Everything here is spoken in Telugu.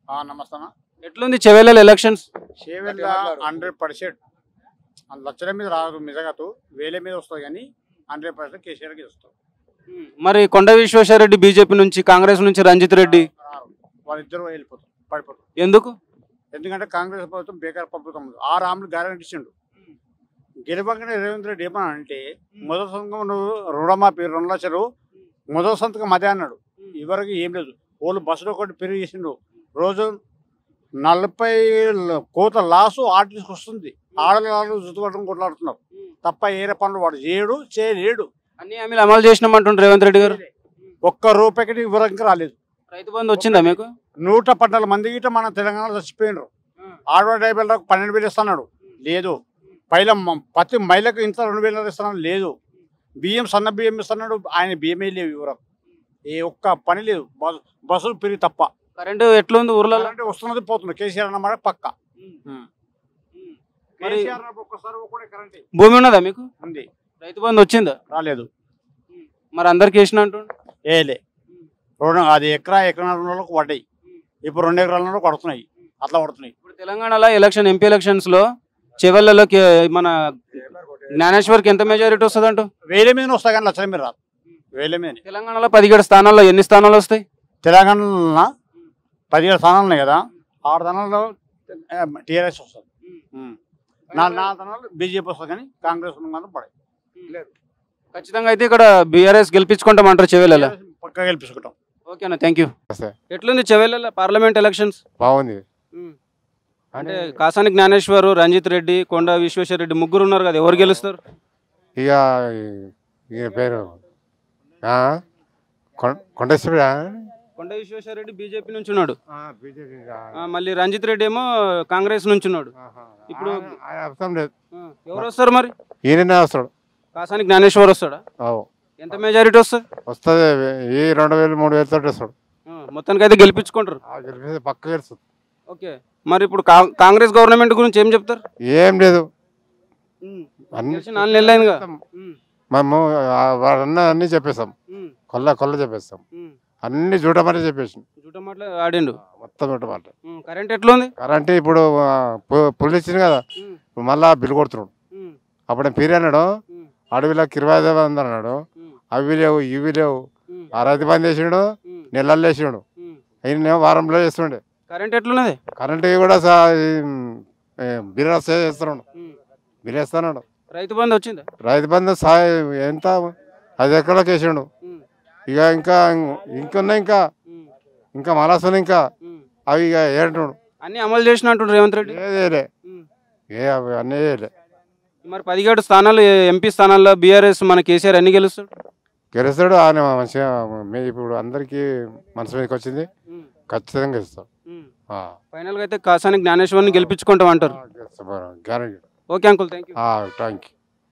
నమస్తే. ఎట్లుంది చెవెళ్ళ ఎలక్షన్స్? చేవెళ్ళ 100% లక్షల మీద రాదు, మిజగతు వేల మీద వస్తుంది కానీ 100% కేసీఆర్కి వస్తుంది. మరి కొండ విశ్వేశ్వరరెడ్డి బీజేపీ నుంచి, కాంగ్రెస్ నుంచి రంజిత్ రెడ్డి వాళ్ళిద్దరు వెళ్ళిపోతారు, పడిపోతారు. ఎందుకు? ఎందుకంటే కాంగ్రెస్ ప్రభుత్వం బేకార్ ప్రభుత్వం. 6 ఆమ్లు గ్యారెంటీ ఇచ్చిండు. గెలవగానే రేవంత్ రెడ్డి ఏమన్నా అంటే మొదటి సంతకం నువ్వు రుణమాఫీ 2 లక్షలు మొదటి సంతకం అదే అన్నాడు. ఇవరకు ఏం లేదు. వాళ్ళు బస్సులో ఒకటి పెరిగి చేసిండు. రోజు 40 కోట్ల లాసు ఆర్టీసీకి వస్తుంది. ఆడవాళ్ళు జుట్టుకోవడం కొట్లాడుతున్నారు తప్ప ఏరే పనులు వాడు చేయలేడు. అన్ని హామీలు అమలు చేసినామంటుండ్రు రేవంత్ రెడ్డి గారు. ఒక్క రూపాయికి వివరంగా రాలేదు. రైతు బంధు వచ్చిందా మీకు? 114 మంది గిట్ట మన తెలంగాణలో చచ్చిపోయినారు. ఆడవాళ్ళ డ్రైవర్లకు 12,000 ఇస్తున్నాడు, లేదు. పైల ప్రతి మహిళకు ఇంత 2,000 ఇస్తున్నాడు, లేదు. బియ్యం సన్న బియ్యం ఇస్తున్నాడు, ఆయన బియ్యమే లేవు. వివరం ఏ ఒక్క పని లేదు. బస్సులు పెరిగి తప్ప. కరెంటు ఎట్లుంది ఊర్లలో? అంటే వస్తున్నది పోతుంది. కేసీఆర్ అన్నమాట పక్క. భూమి ఉన్నదా మీకు? ఉంది. రైతు బంధు వచ్చిందా? రాలేదు. మరి అందరికి వేసిన అంటుండు. ఏలే అది ఎకరాలకు పడ్డాయి. ఇప్పుడు 2 ఎకరాలలో పడుతున్నాయి. అట్లా పడుతున్నాయి. ఇప్పుడు తెలంగాణలో ఎంపీ ఎలక్షన్స్ లో చెవెళ్ళలో మన జ్ఞానేశ్వర్కి ఎంత మెజారిటీ వస్తుంది అంటూ? 1000 మీద వస్తాయి కానీ లక్షల మీద రాదు. 1000 మీద. తెలంగాణలో 17 స్థానాల్లో ఎన్ని స్థానాలు వస్తాయి? తెలంగాణలో 17 స్థానాలు ఉన్నాయి కదా, 6 స్థానాల్లో టీఆర్ఎస్ వస్తుంది. నా స్థానాలు బీజేపీ వస్తుంది కానీ కాంగ్రెస్ మాత్రం పడాయి. ఖచ్చితంగా అయితే ఇక్కడ బీఆర్ఎస్ గెలిపించుకుంటామంటారు చెవెళ్ళలో? పక్కా గెలిపించుకుంటాం. ఓకేనా, థ్యాంక్ యూ. ఎట్లుంది చెవెళ్ళలో పార్లమెంట్ ఎలక్షన్స్? బాగుంది. అంటే కాసాని జ్ఞానేశ్వర్, రంజిత్ రెడ్డి, కొండ విశ్వేశ్వరరెడ్డి ముగ్గురు ఉన్నారు కదా, ఎవరు గెలుస్తారు? ఇక పేరు కొండ విశ్వేశ్వరరెడ్డి బీజేపీ నుంచి ఉన్నాడు, మళ్ళీ రంజిత్ రెడ్డి ఏమో కాంగ్రెస్ నుంచి ఉన్నాడు. ఇప్పుడు ఎవరు వస్తారు మరి? ఈయననే వస్తాడు. కాసాని జ్ఞానేశ్వర్ వస్తాడా? ఎంత మెజారిటీ వస్తుంది? వస్తుంది 2,000 3,000 తోటి వస్తాడు. మొత్తానికి అయితే గెలిపించుకుంటారు. పక్క గెలుస్తుంది. ఓకే, మరి ఇప్పుడు కాంగ్రెస్ గవర్నమెంట్ గురించి ఏం చెప్తారు? ఏం లేదు. 4 నెలలు అయిందిగా. మేము వాడన్న అన్ని చెప్పేస్తాం, కొల్ల చెప్పేస్తాం, అన్ని జూటమాట చెప్పేసి ఆడిండు మొత్తం జూటమాట. కరెంట్ ఎట్లుంది? కరెంట్ ఇప్పుడు పుల్లు ఇచ్చింది కదా, మళ్ళా బిల్లు కొడుతున్నాడు. అప్పుడు పీరి అన్నాడు, అడవిలోకి 25,000 అన్నాడు. అవి లేవు ఇవి లేవు. ఆ రైతు బంద్ చేసిండు, నెలల్లో వేసిండు. అయిన వారంలో చేస్తుండే. కరెంట్ ఎట్లున్నది? కరెంట్ కూడా బిర్యాస్ చేస్తున్నాడు, బిర్రేస్తున్నాడు. రైతు బంధు వచ్చిందా? రైతు బంధు ఎంత 5 ఎకరాలకు వేసిండు. ఇక ఇంకున్నాయి, ఇంకా మలాసులు, ఇంకా అవి ఇక ఏంటున్నాడు. అన్ని అమలు చేసినట్టు రేవంత్ రెడ్డి ఏదేలే అన్నీ చేయలే. మరి 17 స్థానాలు ఎంపీ స్థానాల్లో బీఆర్ఎస్ మన కేసీఆర్ అన్ని గెలుస్తాడు. ఆయన మంచిగా ఇప్పుడు అందరికీ మనసు మీదకి వచ్చింది, ఖచ్చితంగా గెలుస్తాడు. ఫైనల్ గా అయితే కాసాని జ్ఞానేశ్వర్ని గెలిపించుకుంటాం అంటారు. Guarantee. Okay uncle, thank you. Thank you.